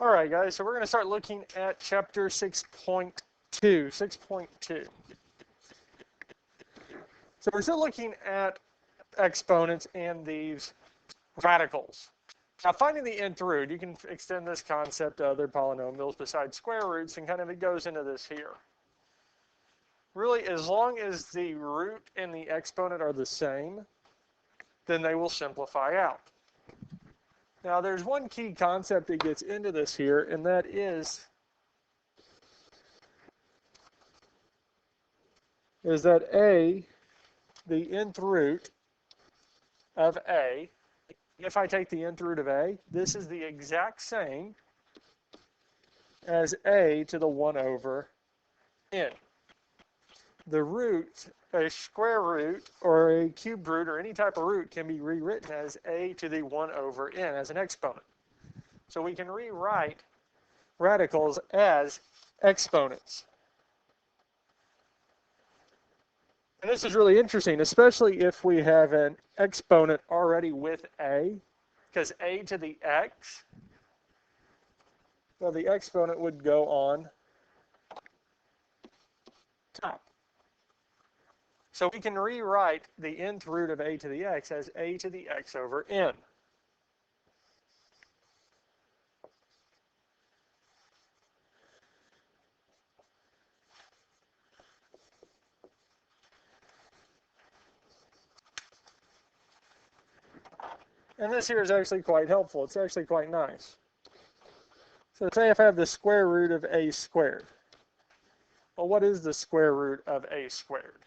All right, guys, so we're going to start looking at chapter 6.2. 6.2. So we're still looking at exponents and these radicals. Now, finding the nth root, you can extend this concept to other polynomials besides square roots, and kind of it goes into this here. Really, as long as the root and the exponent are the same, then they will simplify out. Now, there's one key concept that gets into this here, and that is that a, the nth root of a, if I take the nth root of a, this is the exact same as a to the 1 over n. The root, a square root or a cubed root or any type of root can be rewritten as a to the 1 over n as an exponent. So we can rewrite radicals as exponents. And this is really interesting, especially if we have an exponent already with a, because a to the x, well, the exponent would go on top. So we can rewrite the nth root of a to the x as a to the x over n. And this here is actually quite helpful. It's actually quite nice. So say if I have the square root of a squared. Well, what is the square root of a squared?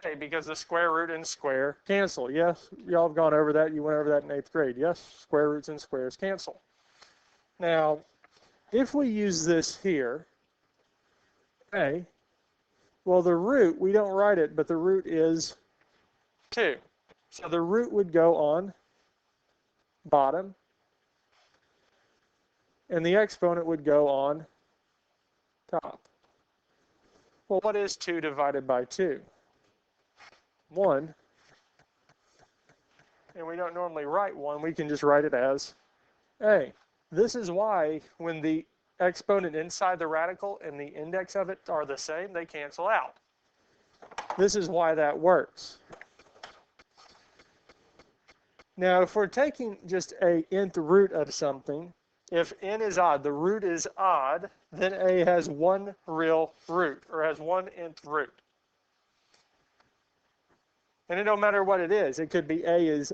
A, because the square root and square cancel. Yes, y'all have gone over that. You went over that in 8th grade. Yes, square roots and squares cancel. Now, if we use this here, A, well, the root, we don't write it, but the root is 2. So the root would go on bottom, and the exponent would go on top. Well, what is 2 divided by 2? 1. And we don't normally write 1. We can just write it as A. This is why when the exponent inside the radical and the index of it are the same, they cancel out. This is why that works. Now, if we're taking just a nth root of something, if n is odd, the root is odd, then a has one real root, or has one nth root. And it don't matter what it is. It could be a is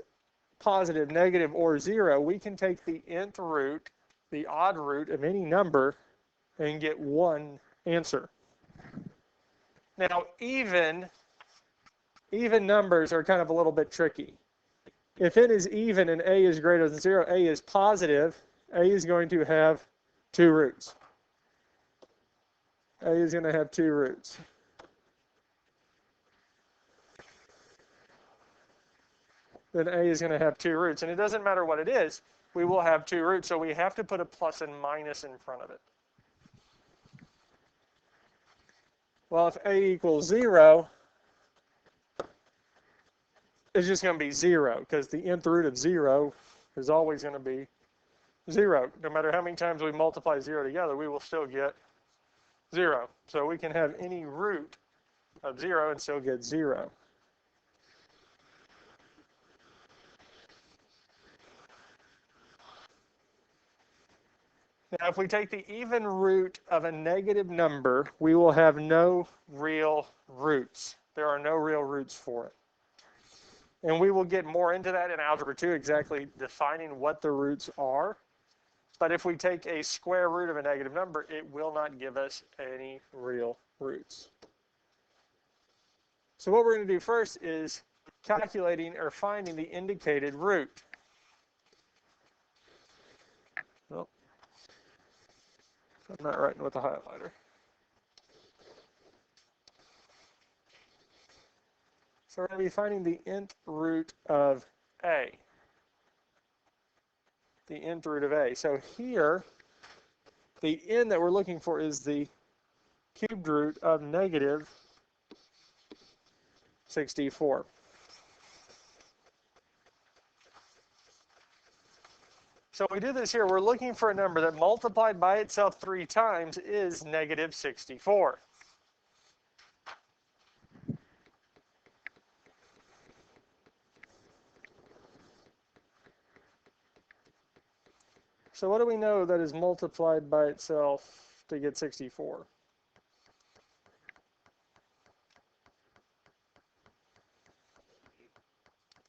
positive, negative, or 0. We can take the nth root, the odd root of any number, and get one answer. Now, even numbers are kind of a little bit tricky. If n is even and a is greater than 0, a is positive, a is going to have 2 roots. A is going to have 2 roots. Then a is going to have 2 roots. And it doesn't matter what it is, we will have 2 roots, so we have to put a plus and minus in front of it. Well, if a equals 0, it's just going to be 0, because the nth root of 0 is always going to be 0. No matter how many times we multiply 0 together, we will still get 0. So we can have any root of 0 and still get 0. Now, if we take the even root of a negative number, we will have no real roots. There are no real roots for it. And we will get more into that in Algebra 2, exactly defining what the roots are. But if we take a square root of a negative number, it will not give us any real roots. So what we're going to do first is calculating or finding the indicated root. Well, I'm not writing with a highlighter. So we're going to be finding the nth root of a. The nth root of a. So here, the n that we're looking for is the cubed root of negative 64. So we do this here. We're looking for a number that multiplied by itself 3 times is negative 64. So what do we know that is multiplied by itself to get 64?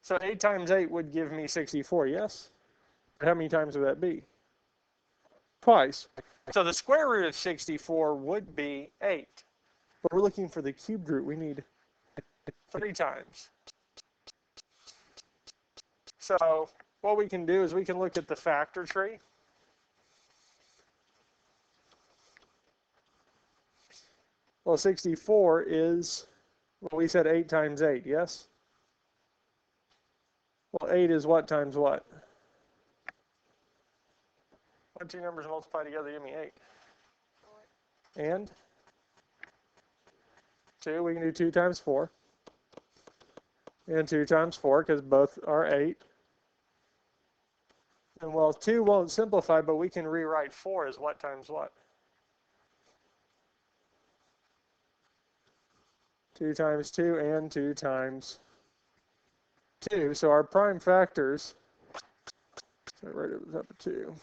So 8 times 8 would give me 64, yes? How many times would that be? Twice. So the square root of 64 would be 8. But we're looking for the cubed root. We need 3 times. So what we can do is we can look at the factor tree. Well, 64 is, well, we said 8 times 8, yes? Well, 8 is what times what? What two numbers multiply together give me 8? And 2, we can do 2 times 4. And 2 times 4, because both are 8. And well, 2 won't simplify, but we can rewrite 4 as what times what? 2 times 2 and 2 times 2. So our prime factors, so right at the top of 2.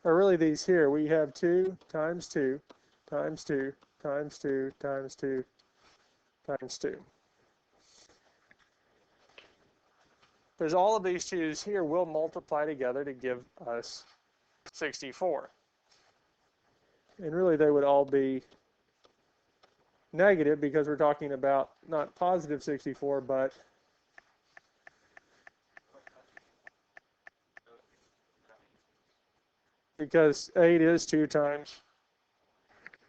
Are really these here. We have 2 times 2 times 2 times 2 times 2 times 2. Because all of these 2's here will multiply together to give us 64. And really they would all be negative because we're talking about not positive 64, but because 8 is 2 times,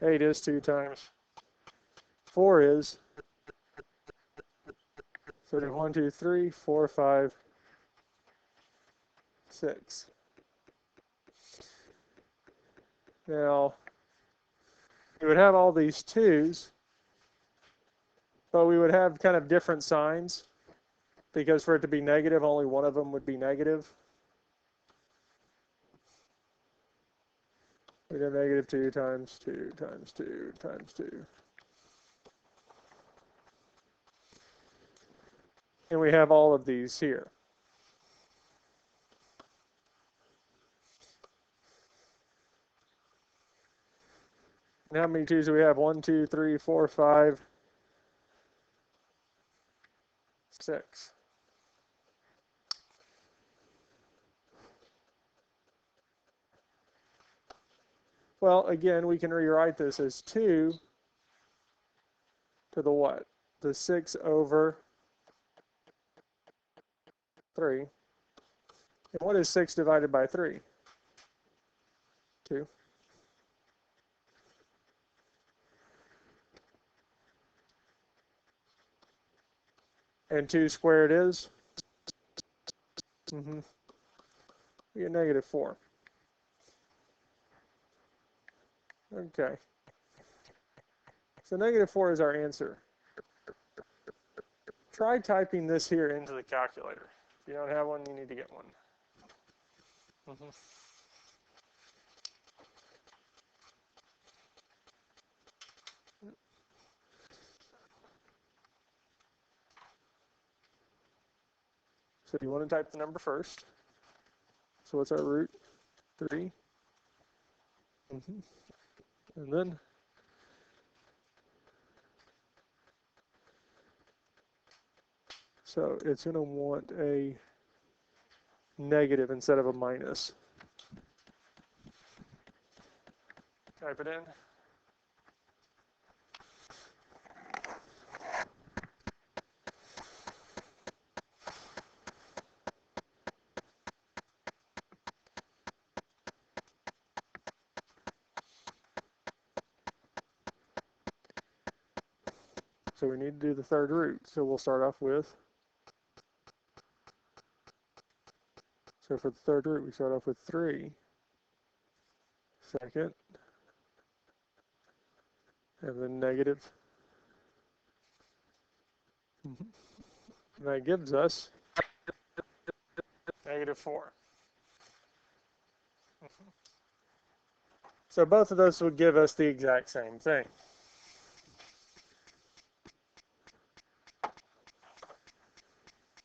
8 is 2 times, 4 is, so 1, 2, 3, 4, 5, 6. Now, we would have all these 2's, but we would have kind of different signs because for it to be negative, only one of them would be negative. We'd have negative 2 times 2 times 2 times 2. And we have all of these here. And how many 2's do we have? 1, 2, 3, 4, 5, 6. Well, again, we can rewrite this as 2 to the what? The 6 over 3. And what is 6 divided by 3? 2. And 2 squared is? We get negative 4. Okay. So negative 4 is our answer. Try typing this here into the calculator. If you don't have one, you need to get one. So you want to type the number first. So what's our root? 3. And then so it's going to want a negative instead of a minus. Type it in. So we need to do the third root. So we'll start off with, so for the third root, we start off with 3. Second, and then negative And that gives us -4. So both of those would give us the exact same thing.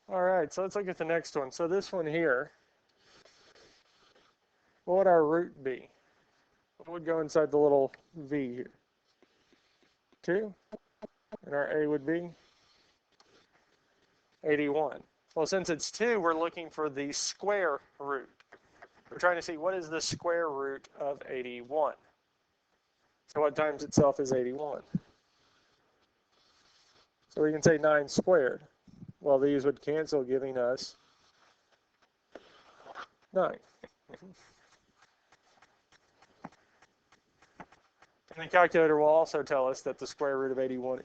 All right, so let's look at the next one. So this one here, what would our root be? What would go inside the little v here? 2, and our a would be 81. Well, since it's 2, we're looking for the square root. We're trying to see what is the square root of 81. So what times itself is 81? So we can say 9 squared. Well, these would cancel, giving us 9. And the calculator will also tell us that the square root of 81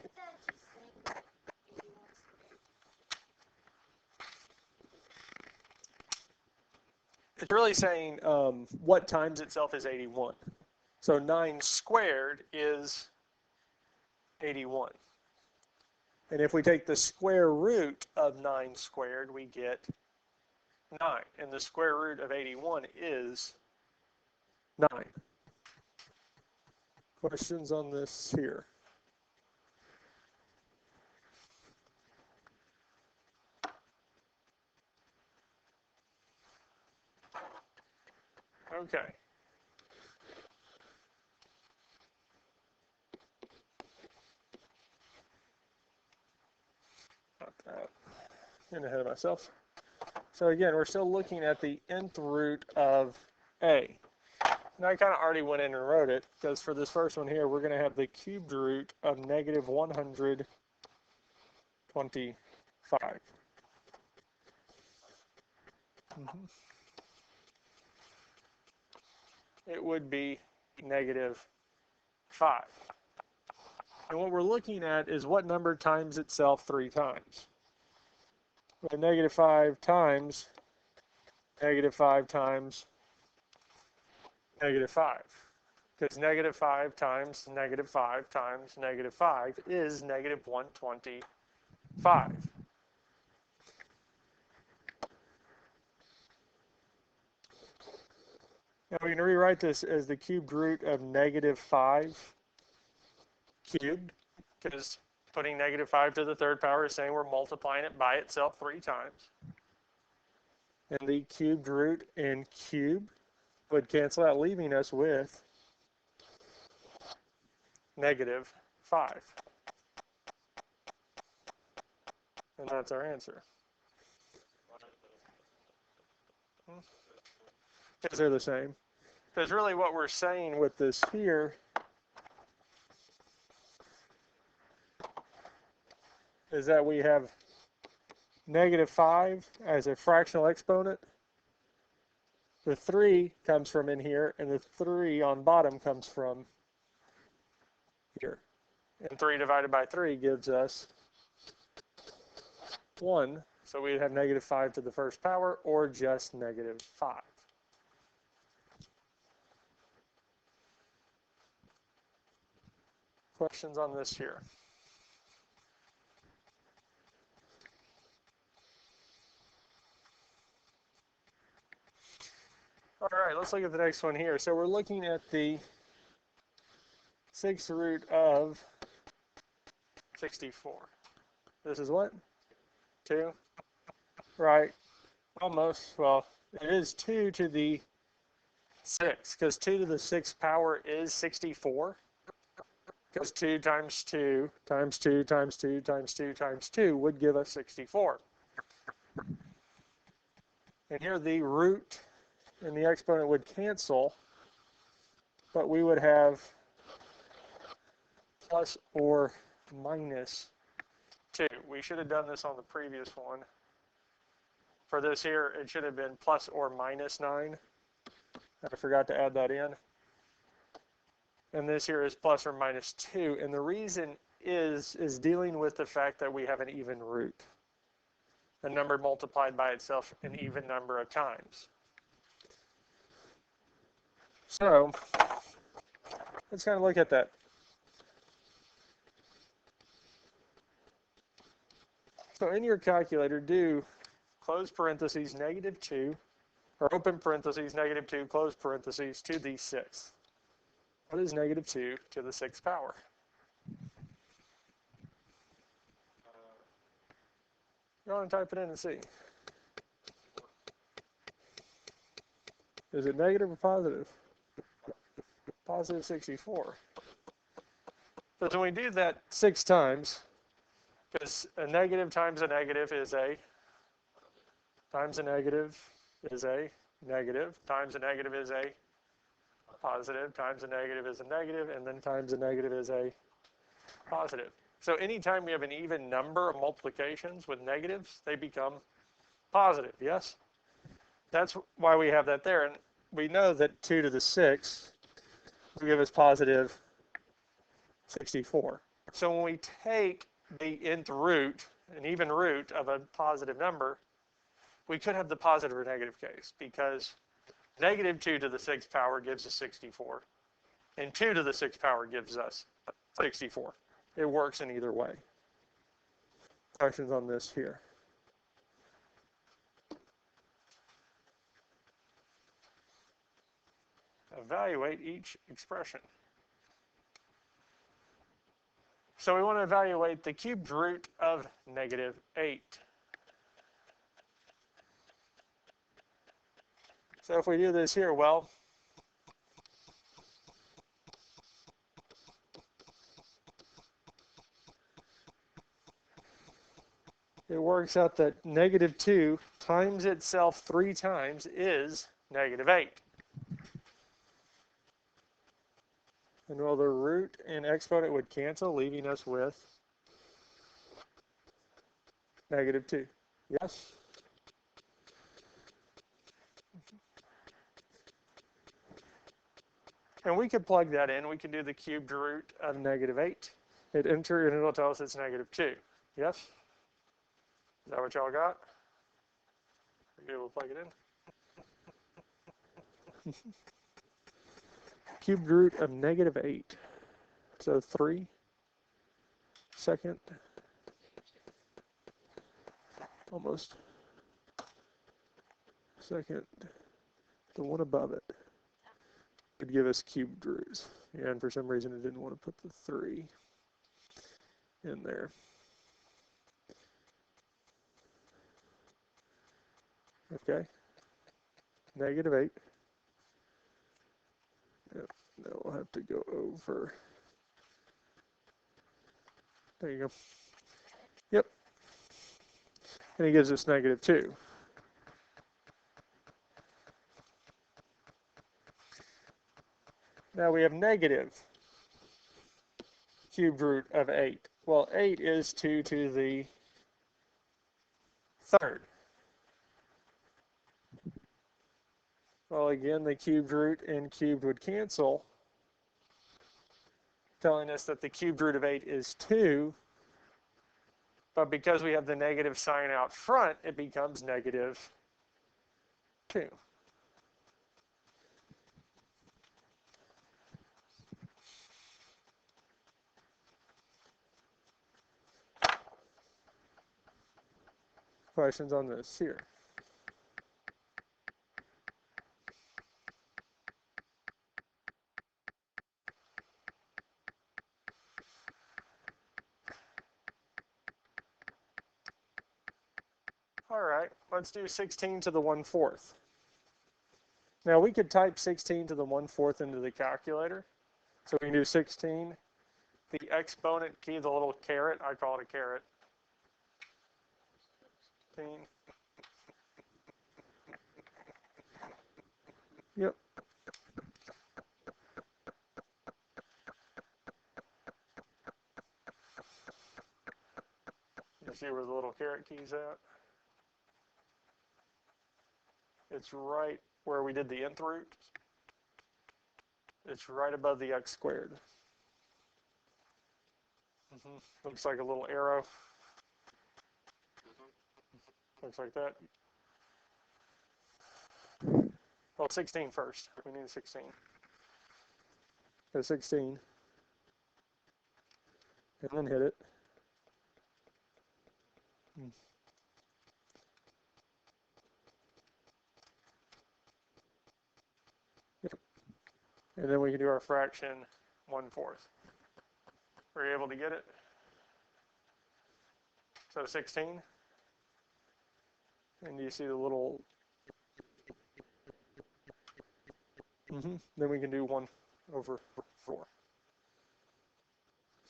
it's really saying what times itself is 81. So 9 squared is 81. And if we take the square root of 9 squared, we get 9. And the square root of 81 is 9. Questions on this here? Okay. Not that. Getting ahead of myself. So again, we're still looking at the nth root of a. Now I kind of already went in and wrote it, because for this first one here, we're going to have the cubed root of negative 125. It would be negative 5. And what we're looking at is what number times itself 3 times. Well, negative 5 times negative 5 times negative 5. Because negative 5 times negative 5 times negative 5 is negative 125. Now we can rewrite this as the cubed root of negative 5 cubed, because putting negative 5 to the third power is saying we're multiplying it by itself 3 times. And the cubed root in cube would cancel out, leaving us with negative 5. And that's our answer. Because they're the same. Because really what we're saying with this here is that we have negative 5 as a fractional exponent. The 3 comes from in here, and the 3 on bottom comes from here. And 3 divided by 3 gives us 1. So we'd have negative 5 to the first power, or just negative 5. Questions on this here? All right, let's look at the next one here. So we're looking at the 6th root of 64. This is what? 2? Right. Almost. Well, it is 2 to the 6, because 2 to the 6th power is 64. Because 2 times 2 times 2 times 2 times 2 times 2 would give us 64. And here the root and the exponent would cancel, but we would have plus or minus 2. We should have done this on the previous one. For this here, it should have been plus or minus 9. I forgot to add that in. And this here is plus or minus 2. And the reason is dealing with the fact that we have an even root. A number multiplied by itself an even number of times. So let's kind of look at that. So in your calculator, do close parentheses -2, or open parentheses -2, close parentheses to the 6th. What is -2 to the 6th power? Go on and type it in and see. Is it negative or positive? Positive 64. So when we do that 6 times, because a negative times a negative is a, times a negative is a negative, times a negative is a positive, times a negative is a negative, and then times a negative is a positive. So anytime we have an even number of multiplications with negatives, they become positive, yes? That's why we have that there. And we know that 2 to the 6th will give us positive 64. So when we take the nth root, an even root of a positive number, we could have the positive or negative case, because -2 to the 6th power gives us 64, and 2 to the 6th power gives us 64. It works in either way. Questions on this here? Evaluate each expression. So we want to evaluate the cubed root of -8. So if we do this here, well, it works out that -2 times itself 3 times is -8. And well, the root and exponent would cancel, leaving us with -2. Yes? And we could plug that in. We can do the cubed root of -8. Hit enter, and it'll tell us it's -2. Yes? Is that what y'all got? Are you able to plug it in? Cubed root of -8. So 3, second, almost, second, the one above it would give us cubed roots. And for some reason it didn't want to put the 3 in there. Okay, -8. Yep. Now we'll have to go over. There you go. Yep. And he gives us -2. Now we have negative cubed root of 8. Well, 8 is 2 to the 3rd. Well, again, the cubed root and cubed would cancel, telling us that the cubed root of 8 is 2. But because we have the negative sign out front, it becomes -2. Questions on this here? All right, let's do 16 to the 1/4. Now we could type 16 to the 1/4 into the calculator. So we can do 16, the exponent key, the little caret, I call it a caret. 16. Yep. You see where the little caret key's at? It's right where we did the nth root. It's right above the x squared. Looks like a little arrow. Looks like that. Well, 16 first. We need 16. Go 16. And then hit it. And then we can do our fraction 1/4. Were you able to get it? So 16. And you see the little, then we can do 1/4. So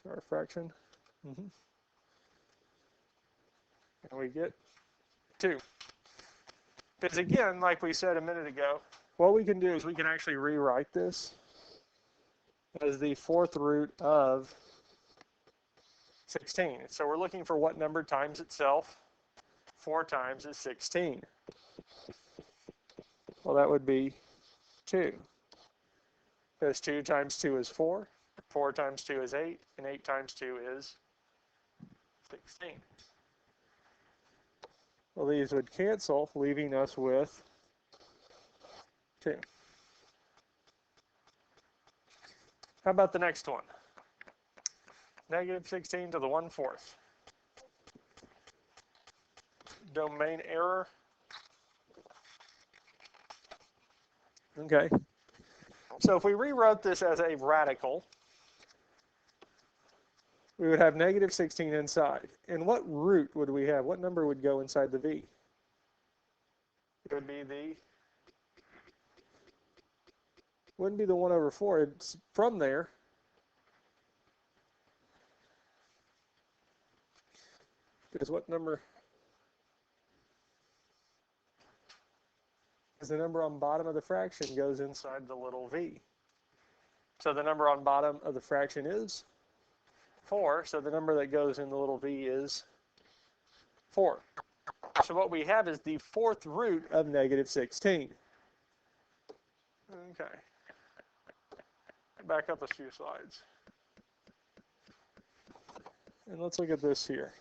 our fraction, and we get 2. Because again, like we said a minute ago, what we can do is we can actually rewrite this as the 4th root of 16. So we're looking for what number times itself. 4 times is 16. Well, that would be 2. Because 2 times 2 is 4. 4 times 2 is 8. And 8 times 2 is 16. Well, these would cancel, leaving us with 2. How about the next one? Negative 16 to the 1/4. Domain error. Okay. So if we rewrote this as a radical, we would have negative 16 inside. And what root would we have? What number would go inside the v? It would be wouldn't be the 1/4. It's from there. Because what number? Because the number on bottom of the fraction goes inside the little v. So the number on bottom of the fraction is 4. So the number that goes in the little v is 4. So what we have is the 4th root of negative 16. Okay. Back up a few slides. And let's look at this here.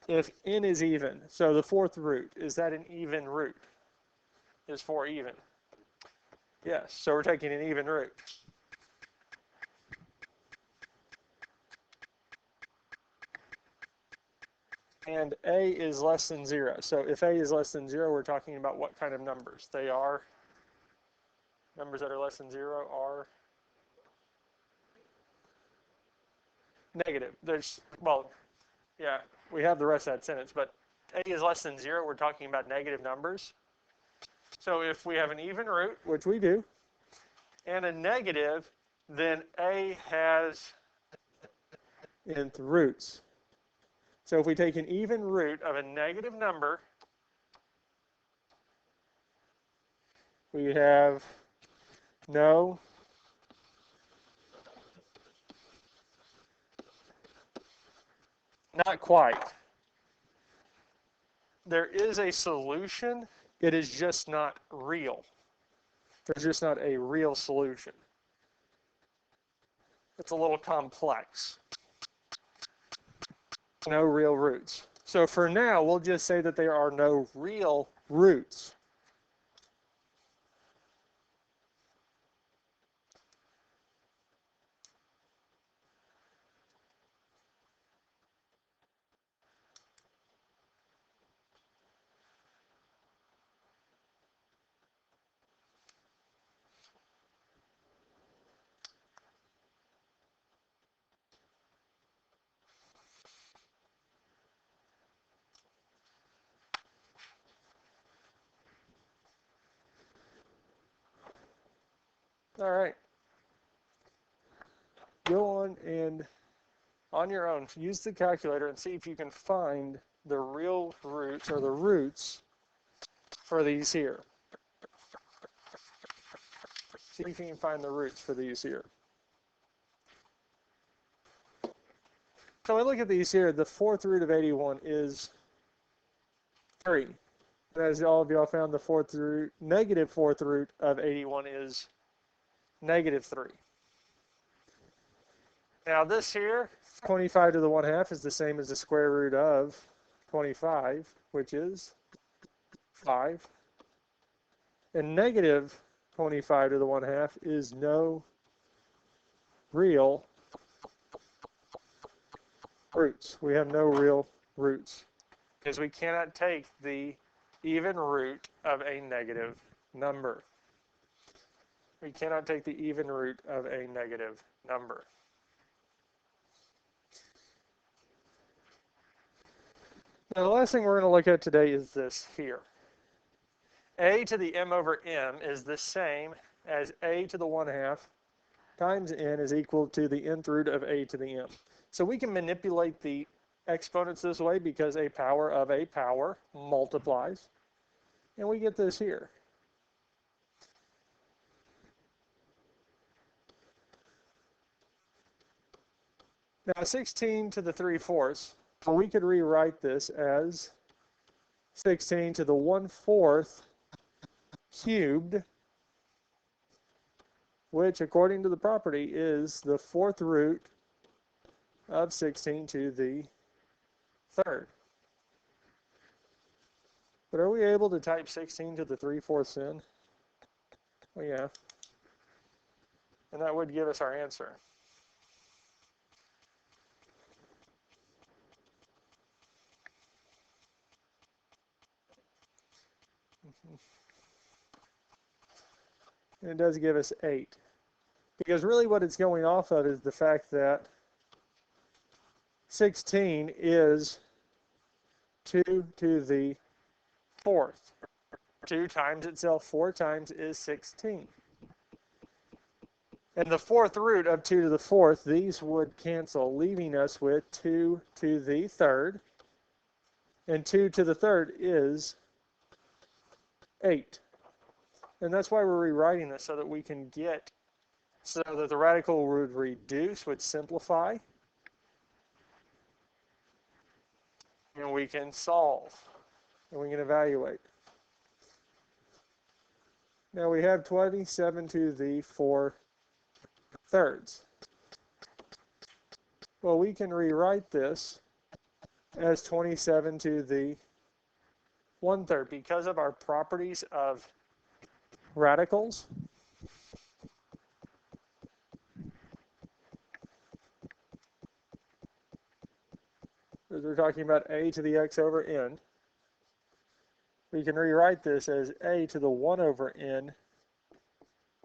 If n is even, so the 4th root, is that an even root? Is 4 even? Yes, so we're taking an even root. And a is less than 0. So if a is less than 0, we're talking about what kind of numbers? They are, numbers that are less than 0 are negative. Well, yeah, we have the rest of that sentence, but a is less than 0, we're talking about negative numbers. So if we have an even root, which we do, and a negative, then a has nth roots. So if we take an even root of a negative number, we have no not quite. There is a solution. It is just not real. There's just not a real solution. It's a little complex. No real roots. So for now, we'll just say that there are no real roots. All right. Go on and, on your own, use the calculator and see if you can find the real roots or the roots for these here. See if you can find the roots for these here. So when we look at these here, the 4th root of 81 is 3. As all of y'all found, the 4th root, negative 4th root of 81 is negative 3. Now this here, 25 to the 1/2 is the same as the square root of 25, which is 5. And negative 25 to the 1/2 is no real roots. We have no real roots. because we cannot take the even root of a negative number. We cannot take the even root of a negative number. Now, the last thing we're going to look at today is this here. A to the m over m is the same as a to the 1/2 times n is equal to the nth root of a to the m. So we can manipulate the exponents this way because a power of a power multiplies. And we get this here. Now 16 to the 3/4, well, we could rewrite this as 16 to the 1/4 cubed, which according to the property is the 4th root of 16 to the 3rd. But are we able to type 16 to the 3/4 in? Well, yeah. And that would give us our answer. And it does give us 8. Because really what it's going off of is the fact that 16 is 2 to the 4th. 2 times itself 4 times is 16. And the 4th root of 2 to the 4th, these would cancel, leaving us with 2 to the 3rd. And 2 to the 3rd is 8. And that's why we're rewriting this, so that we can get, so that the radical would reduce, would simplify, and we can solve, and we can evaluate. Now we have 27 to the 4/3. Well, we can rewrite this as 27 to the 1/3 because of our properties of radicals. As we're talking about a to the x over n, we can rewrite this as a to the 1 over n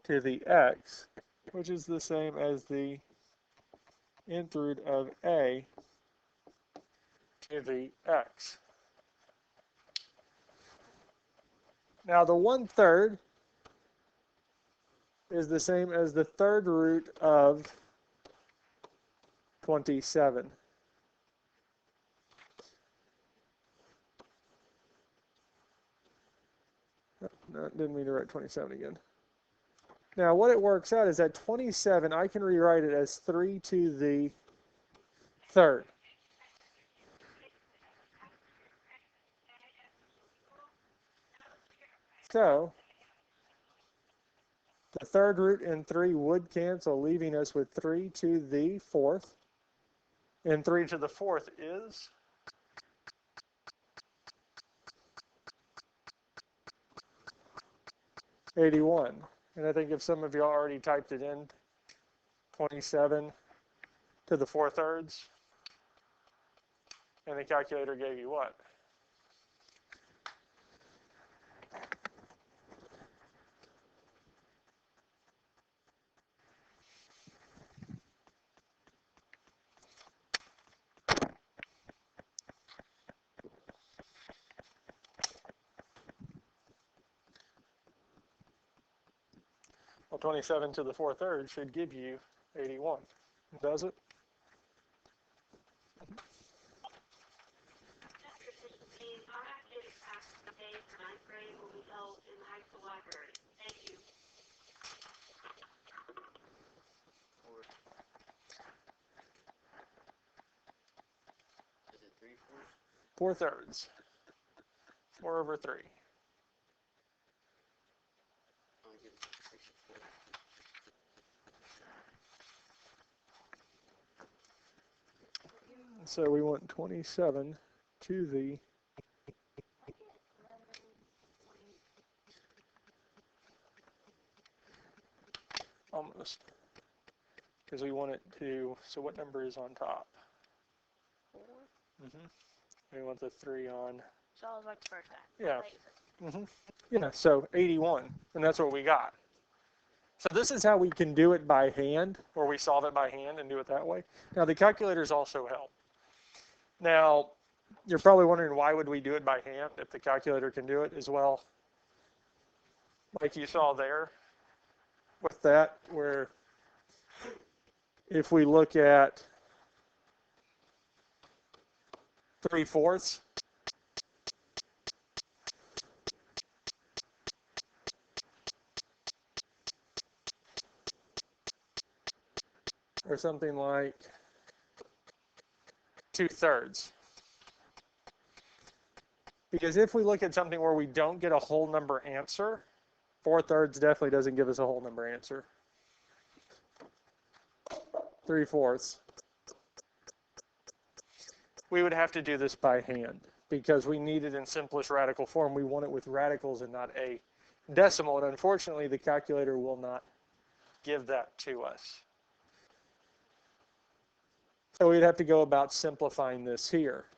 to the x, which is the same as the nth root of a to the x. Now the 1/3 is the same as the 3rd root of 27. No, didn't mean to write 27 again. Now what it works out is that 27, I can rewrite it as 3 to the 3rd. So the 3rd root and 3 would cancel, leaving us with 3 to the 4th. And 3 to the 4th is 81. And I think if some of you already typed it in, 27 to the 4/3, and the calculator gave you what? Well, 27 to the 4/3 should give you 81. Does it? Chapter 16, our academic practice day for 9th grade will be held in the high school library. Thank you. Is it 3/4? 4/3. 4 over 3. I'll give it 64. So we want 27 to the almost, because we want it to, so what number is on top? 4? Mm-hmm. We want the 3 on. So I was like the first time. Yeah. Like, Yeah, so 81, and that's what we got. So this is how we can do it by hand, or we solve it by hand and do it that way. Now the calculators also help. Now, you're probably wondering why would we do it by hand if the calculator can do it as well? Like you saw there with that, where if we look at 3/4, or something like 2/3. Because if we look at something where we don't get a whole number answer, 4/3 definitely doesn't give us a whole number answer. 3/4. We would have to do this by hand because we need it in simplest radical form. We want it with radicals and not a decimal. And unfortunately, the calculator will not give that to us. So we'd have to go about simplifying this here.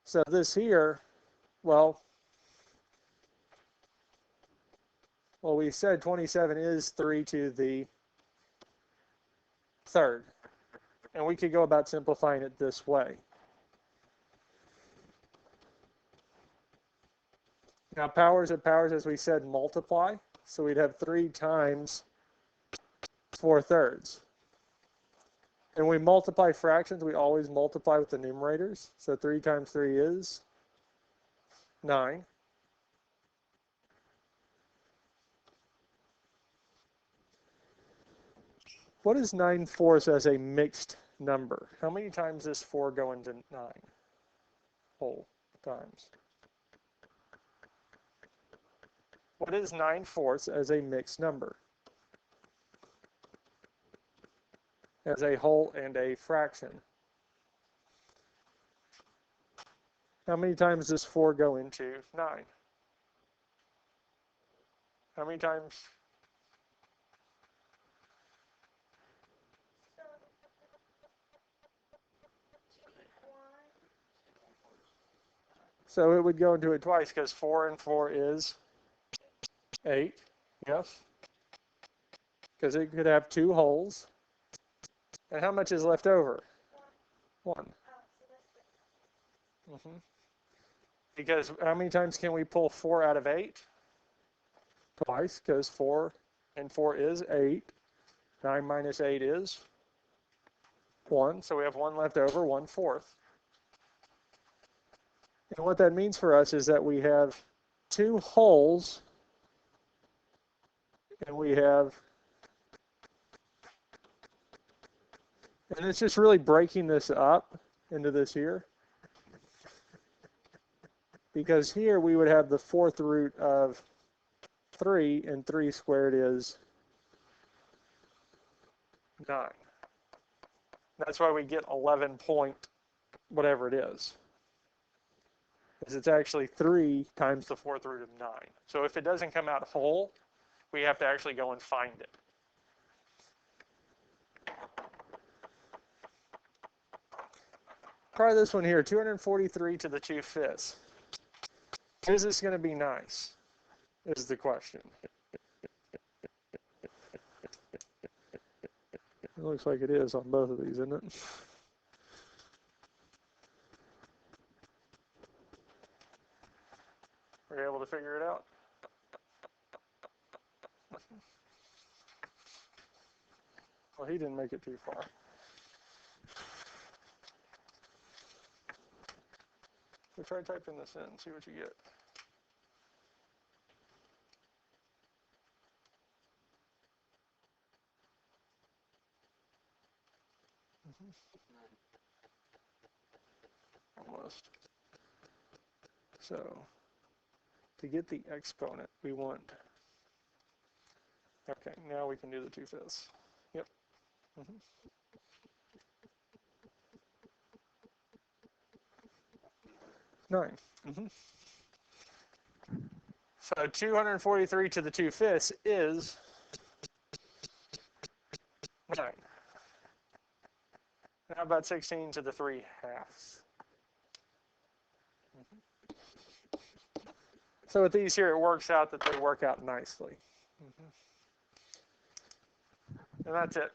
So this here, well, we said 27 is 3 to the 3rd. And we could go about simplifying it this way. Now powers of powers, as we said, multiply. So we'd have 3 times 4/3. And we multiply fractions, we always multiply with the numerators. So 3 times 3 is 9. What is 9/4 as a mixed number? How many times does 4 go into 9? Whole times. What is 9/4 as a mixed number? As a whole and a fraction. How many times does 4 go into 9? How many times? So it would go into it twice because 4 and 4 is 8. Yes? Because it could have 2 wholes. And how much is left over? 1. Because how many times can we pull 4 out of 8? Twice, because 4 and 4 is 8. 9 minus 8 is 1. So we have 1 left over, 1/4. And what that means for us is that we have 2 wholes, and we have, and it's just really breaking this up into this here. Because here we would have the 4th root of 3, and 3 squared is 9. That's why we get 11 point whatever it is. Because it's actually 3 times the 4th root of 9. So if it doesn't come out whole, we have to actually go and find it. Try this one here, 243 to the 2/5. Is this going to be nice? Is the question. It looks like it is on both of these, isn't it? Are you able to figure it out? Well, he didn't make it too far. So try typing this in, see what you get. Almost. So to get the exponent, we want, okay, now we can do the 2/5. Yep. 9. So 243 to the 2/5 is 9. How about 16 to the 3/2? So with these here, it works out that they work out nicely. And that's it.